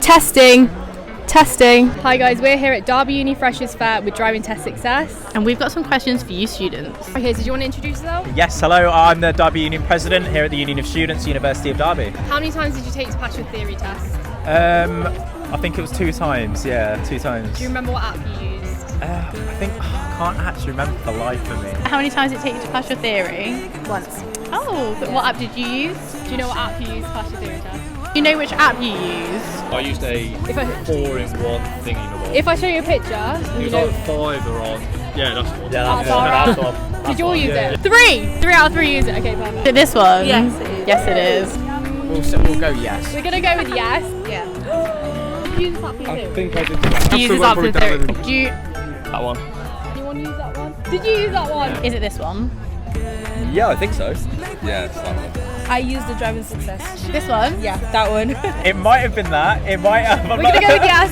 Testing. Hi guys, we're here at Derby Uni Freshers Fair with Driving Test Success. And we've got some questions for you students. Okay, so do you want to introduce yourself? Yes, hello, I'm the Derby Union President here at the Union of Students, University of Derby. How many times did you take to pass your theory test? I think it was 2 times, yeah, 2 times. Do you remember what app you used? I can't actually remember for the life of me. How many times did it take you to pass your theory? Once. Oh, but what app did you use? Do you know what app you used to pass your theory test? Do you know which app you use? I used a 4-in-1 thingy. If I show you a picture, It you was know. like 5 are on. Yeah, that's the one. Yeah, that's the one. Did you all use yeah. it? 3 out of 3 use it. Okay, perfect. Is it this one? Yes, it is. Yes, it is. We'll go yes. We're gonna go with yes. Yeah. Use this app for I you. think I did. Do you use this app for theory? Do you? That one. Anyone use that one? Did you use that one? Is it this one? Yeah, I think so. Yeah, it's that one. I used the Driving Success. This one? Yeah, that one. It might have been that, it might have. We're gonna go with yes.